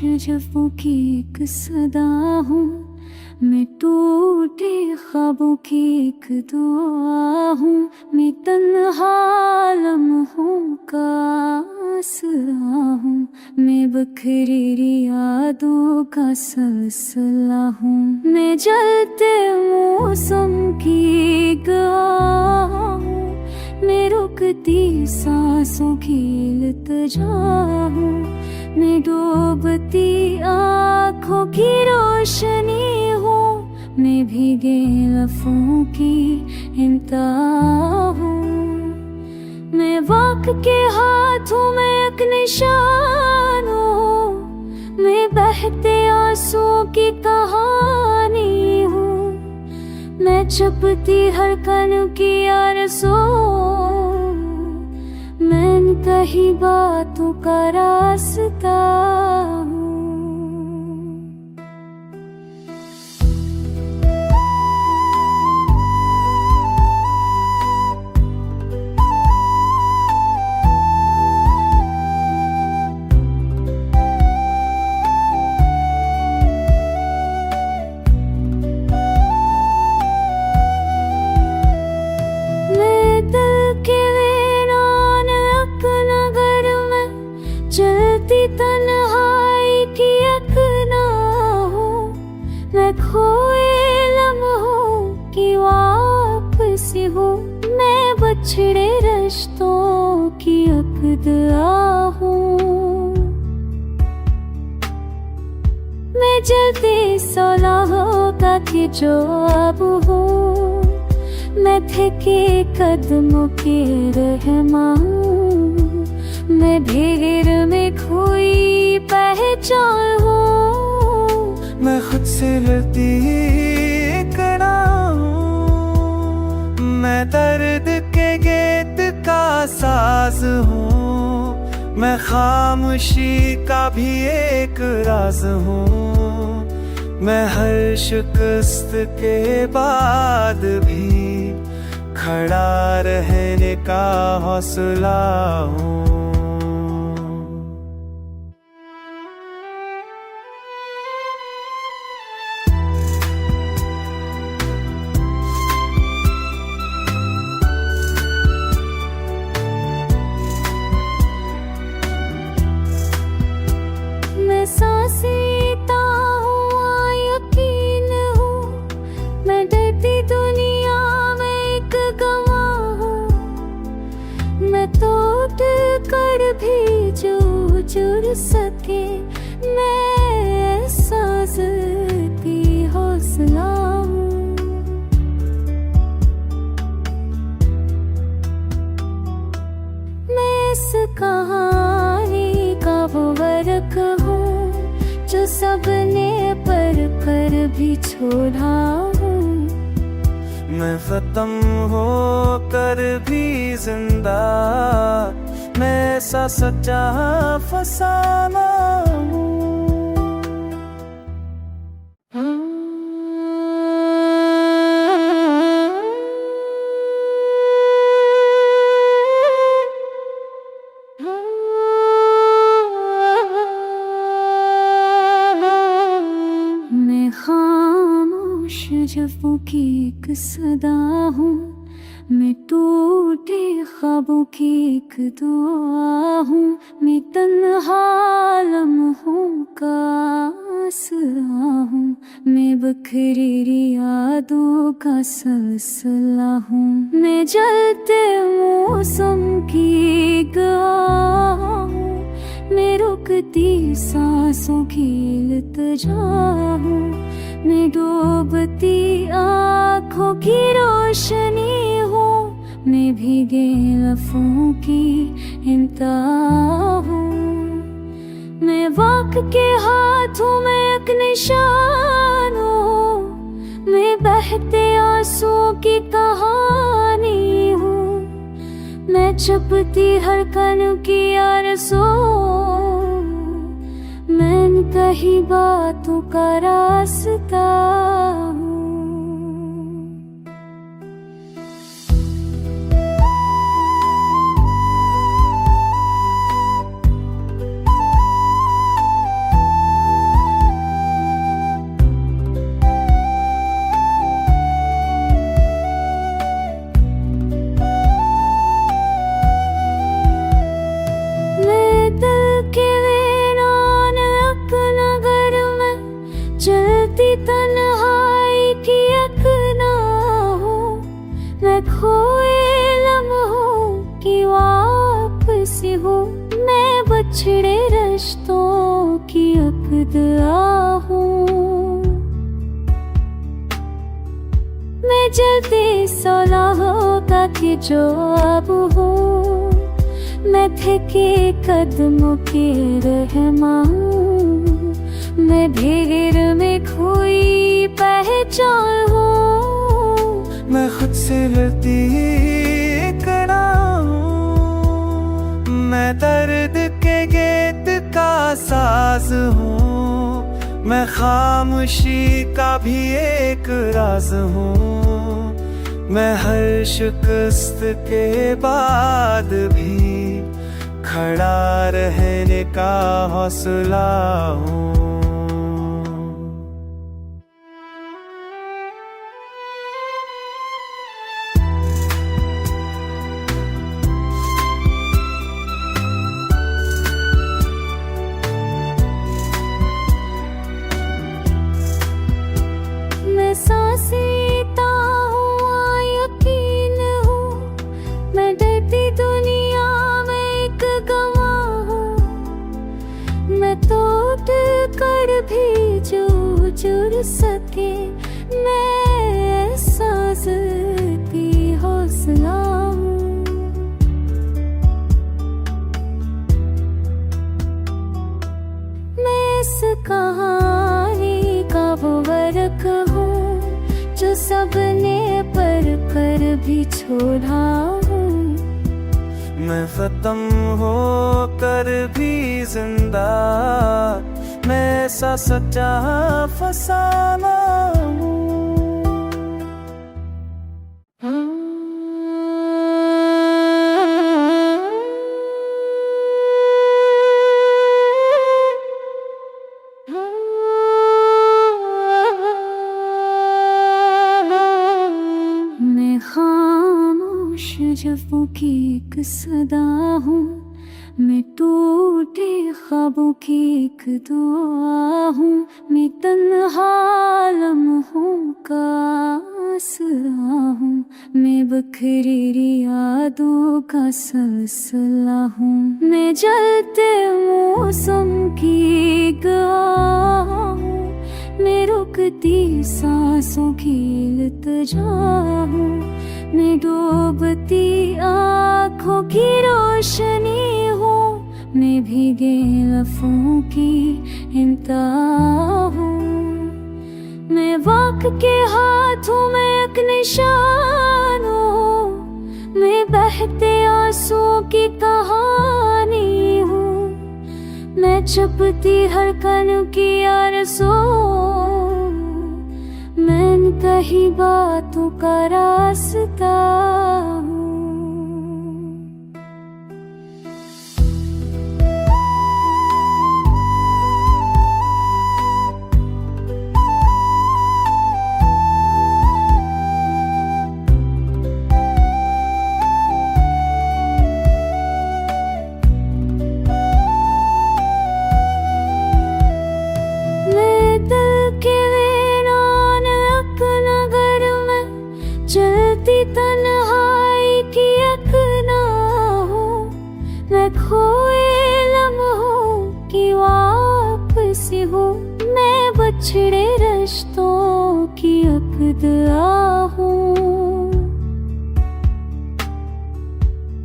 जफ्फों की एक सदा हूँ, मैं टूटे ख्वाबों की एक दुआ हूँ, मैं तन्हा लम्हों का आसरा हूँ, मैं बखरी यादों का सिलसिला हूँ, मैं जलते मौसम की गवाह हूँ, मैं रुकती सांसों की इल्तिजा हूँ, मैं डूबती आँखों की रोशनी हूँ, मैं भीगे लफ्ज़ों की इंतहा हूँ, मैं वक्त के हाथों में एक निशान हूँ, मैं बहते आंसुओं की कहानी हूँ, मैं चुपती हर कण की आरज़ू, मैं कही बातों का रास्ता हूँ। चलती तन्हाई की एक नाव हूँ, मैं खोए लम्हों की वापसी हूँ, मैं बछड़े रिश्तों की एक दुआ हूँ, मैं जलती सुलहों का खिंचाव हूँ, मैं थके कदमों की रहनुमा हूँ, मैं भीड़ में खोई पहचान हूँ, मैं खुद से लड़ती एक नाव हूँ, मैं दर्द के गीत का साज हूँ, मैं खामोशी का भी एक राज हूँ, मैं हर शिकस्त के बाद भी खड़ा रहने का हौसला हूँ। मैं सांसेता हूँ, यकीन हूँ, मैं डरती दुनिया में एक गवाह हूँ, मैं टूट कर भी जो जुड़ सके, मैं सांसती हौसला हूँ, मैं इस कहानी का वो वर्क हूँ जो सबने पर भी छोड़ा हूँ, मैं खत्म होकर भी जिंदा, मैं ऐसा सच्चा फसाना हूँ। जफ्फों की एक सदा हूँ, मैं टूटे ख्वाबों की एक दुआ हूँ, मैं तन्हा लम्हों का आसरा हूँ, मैं बखरी यादों का सिलसिला हूँ, मैं जलते मौसम की गवाह हूँ, मैं रुकती सांसों की इल्तिजा हूँ, मैं डूबती आँखों की रोशनी हूँ, मैं भीगे लफ्ज़ों की इंतहा हूँ, मैं वक्त के हाथों में एक निशान हूँ, मैं बहते आंसुओं की कहानी हूँ, मैं चुपती हर कण की आरज़ू, मैं कही बातों का रास्ता हूँ। जलती तन्हाई की एक ना हो, मैं खोए लम्हों की वापसी हो, मैं बछड़े रिश्तों की अक़दा हूँ। मैं जलती सुलहों का कि जो अब हूँ, मैं थके कदमों की रहमान, मैं भीड़ में खोई पहचान हूँ। मैं खुद से लड़ती कड़ा हूँ, मैं दर्द के गीत का साज हूँ, मैं खामोशी का भी एक राज हूँ। मैं हर शिकस्त के बाद भी खड़ा रहने का हौसला हूँ। मैं सांसेता हूँ, यकीन हूँ, मैं डरती दुनिया में एक गवाह हूँ। मैं टूट कर भी जो जुड़ सके, मैं सांसती हौसला हूँ। मैं इस कहानी का वो वर्क हूँ जो सबने पर भी छोड़ा हूँ। मैं खत्म हो कर भी जिंदा, मैं ऐसा सच्चा फसाना हूँ। मैं खामोश जफ्फों की एक सदा हूँ, मैं टूटे ख्वाबों की एक दुआ हूँ, मैं तन्हा लम्हों का आसरा हूँ, मैं बखरी यादों का सिलसिला हूँ। मैं जलते मौसम की गवाह हूँ, मैं रुकती सांसों की इल्तिजा हूँ, मैं डूबती आँखों की रोशनी हूँ, मैं भीगे लफ्ज़ों की इंतहा हूँ। मैं वक्त के हाथों में एक निशान हूँ, मैं बहते आंसुओं की कहानी हूँ, मैं चुपती हर कण की आरज़ू, मैं कही बातों का रास्ता हूँ। जलती तन्हाई की एक ना हो, मैं खोए लम्हों की वापसी हो, मैं बछड़े रिश्तों की अक़दा हूँ।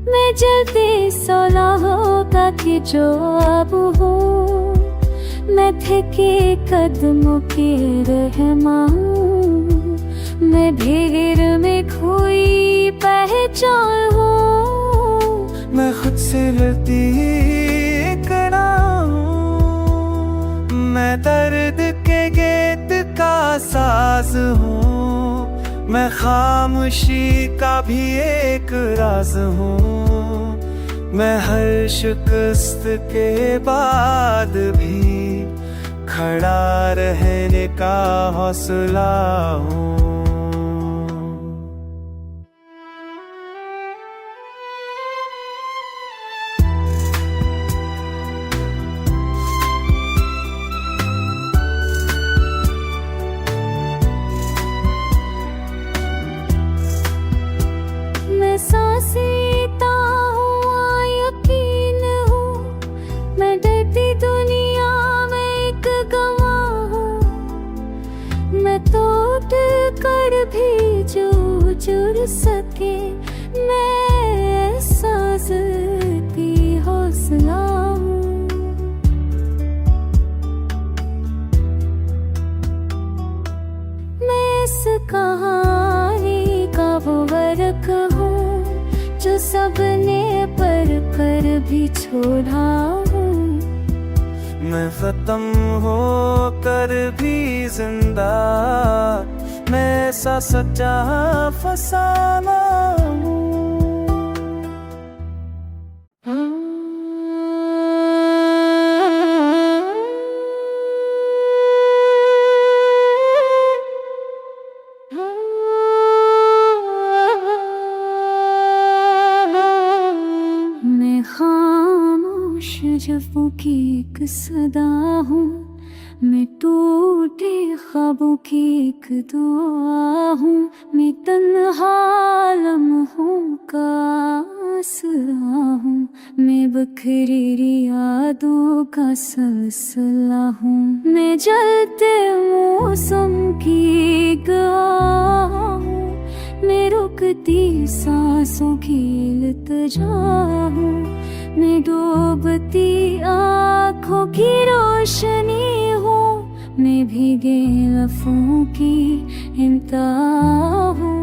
मैं जलती सुलहों का कि जो अब हूँ, मैं थके कदमों की रहमान, मैं भीड़ में खोई पहचान हूँ। मैं खुद से लड़ती कड़ा हूँ, मैं दर्द के गीत का साज हूँ, मैं खामोशी का भी एक राज हूँ। मैं हर शिकस्त के बाद भी खड़ा रहने का हौसला हूँ। जुड़ सके, मैं सांस की हौसला हूँ। मैं इस कहानी का वो वर्क हूँ जो सबने पर कर भी छोड़ा हूँ। मैं खत्म हो कर भी जिंदा, मैं ऐसा सच्चा फसाना हूँ। मैं खामोश जफ्फों की एक सदा हूँ, मैं टूटे ख्वाबों की एक दुआ हूँ, मैं तन्हा लम्हों का आसरा हूँ, मैं बखरी यादों का सिलसिला हूँ। मैं जलते मौसम की गवाह हूँ, मैं रुकती सांसों की इल्तिजा हूँ, मैं डूबती आँखों की रोशनी हूँ, मैं भीगे लफ्ज़ों की इंतहा हूँ।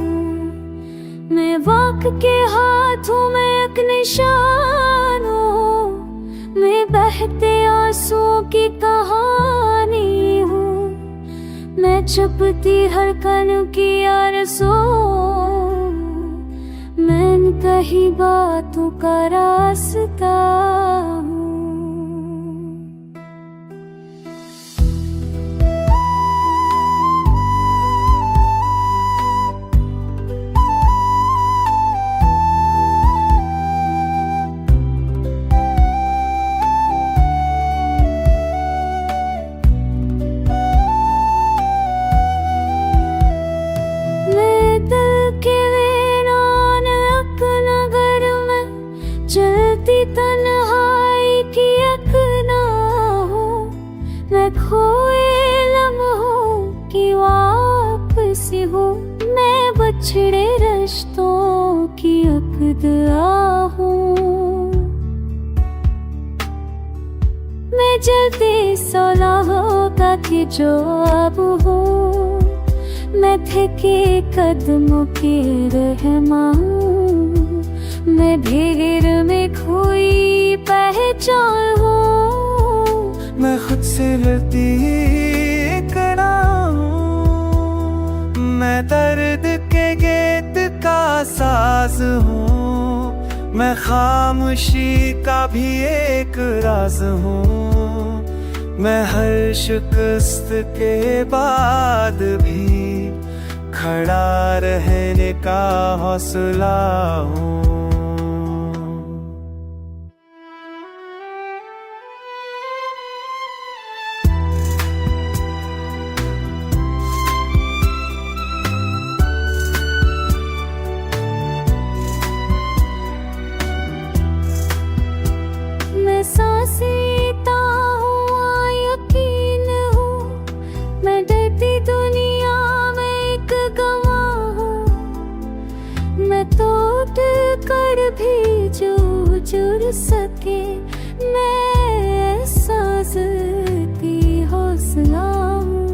मैं वक्त के हाथों में एक निशान हूँ, मैं बहते आंसुओं की कहानी हूँ, मैं चुपती हर कन की आरज़ू, मैं कही बातों का रास्ता हूँ। तन्हाई की एक नाव हूँ, मैं खोए लम्हों की वापसी हूँ, मैं बछड़े रिश्तों की एक दुआ हूँ। मैं जल्दी सुलहों का की जो अब हूँ, मैं थके कदमों की रहनुमा हूँ, मैं भीड़ में खोई पहचान हूँ, मैं खुद से लड़ती कड़ा हूँ, मैं दर्द के गीत का साज हूँ, मैं खामोशी का भी एक राज हूँ, मैं हर शिकस्त के बाद भी खड़ा रहने का हौसला हूँ। मैं सांसेता हूँ, यकीन हूँ, मैं डरती दुनिया में एक गवाह हूँ, मैं टूट कर भी जो जुड़ सके, मैं सांस की हौसला हूँ।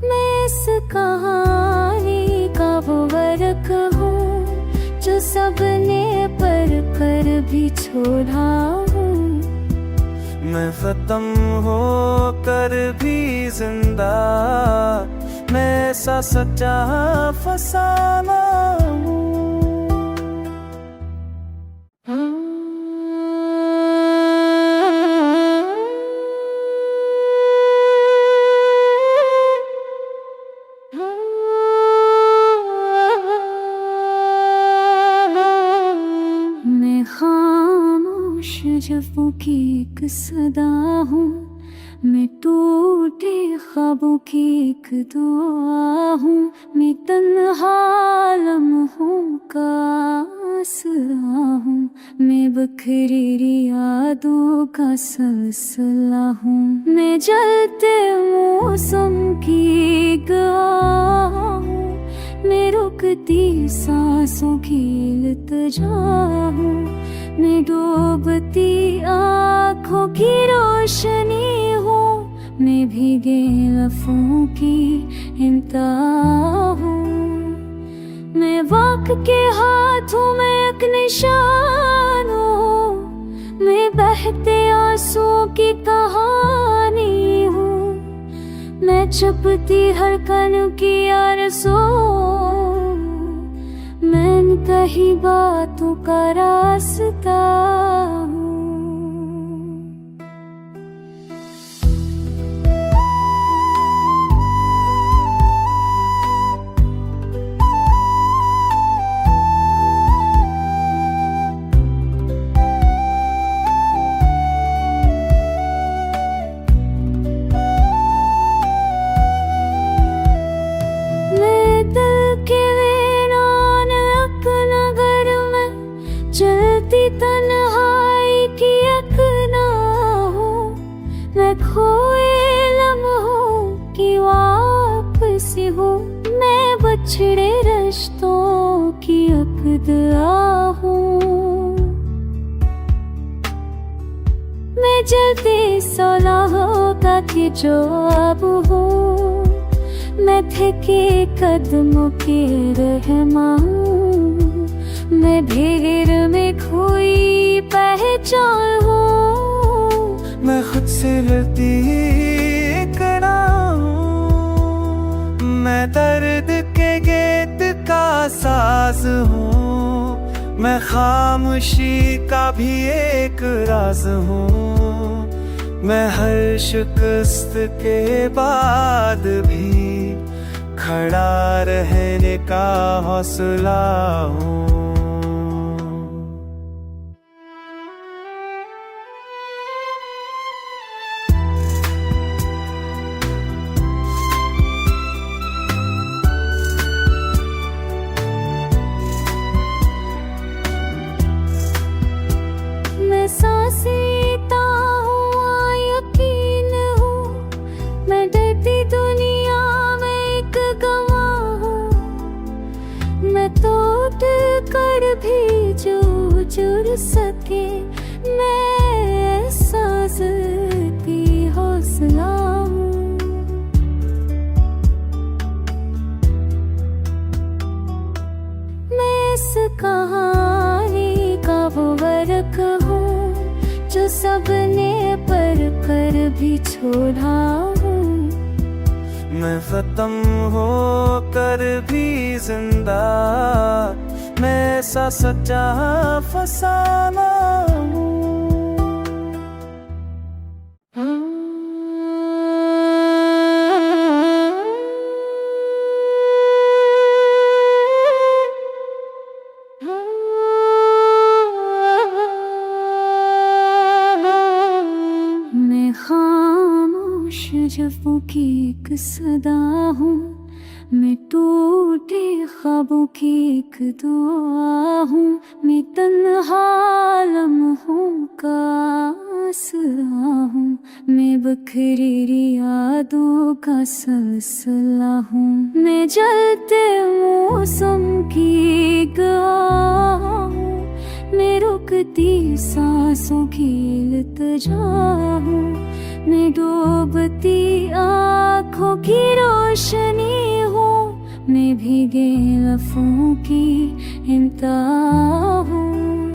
मैं इस कहानी का वो वर्क हूँ जो सबने पर कर भी छोड़ा हूँ। मैं खत्म हो कर भी जिंदा, मैं ऐसा सच्चा फसाना हूँ। मैं खामोश जफ्फों की एक सदा हूँ, मैं टूटे ख्वाबों की एक दुआ हूँ, मैं तन्हा लम्हों का आसरा हूँ, मैं बिखरी यादों का सिलसिला हूँ। मैं जलते मौसम की गवाह हूँ, मैं रुकती सांसों की इल्तिजा हूँ, मैं डूबती आँखों की रोशनी हूँ, मैं भीगे लफ्ज़ों की इंतहा हूँ। मैं वक्त के हाथों में एक निशान हूँ, मैं बहते आंसुओं की कहानी हूँ, मैं चुपती हर कण की आरज़ू, मैं कही बातों का रास्ता हूँ। चलती तन्हाई की एक नाव हूँ, मैं खोए लम्हों की वापसी हूँ, मैं बछड़े रिश्तों की एक दुआ हूँ, मैं जलती सुलहों का खिंचाव हूँ, मैं थके कदमों के रहमान हूँ, मैं भीड़ में खोई पहचान हूँ, मैं खुद से लड़ती कड़ा हूँ, मैं दर्द के गीत का साज हूँ, मैं खामोशी का भी एक राज हूँ, मैं हर शिकस्त के बाद भी खड़ा रहने का हौसला हूँ। मैं सांसें लेता हूँ, यकीन हूँ, मैं डरती दुनिया में एक गवाह हूँ, मैं टूट कर भी जो जुड़ सके, मैं सांस की हौसला हूँ। मैं इस कहानी का वो वर्क हूँ जो सबने पर कर भी छोड़ा हूँ। मैं खत्म हो कर भी जिंदा, मैं ऐसा सच्चा फसाना हूँ। मैं खामोश जफ्फों की एक सदा हूँ, मैं टूटे ख्वाबों की एक दुआ हूँ, मैं तन्हा लम्हों का आसरा हूँ, मैं बिखरी यादों का सिलसिला हूँ, मैं जलते मौसम की गवाह हूँ, मैं रुकती सांसों की इल्तिजा हूँ, मैं डूबती आँखों की रोशनी हूँ, मैं भीगे लफ्ज़ों की इंतहा हूँ।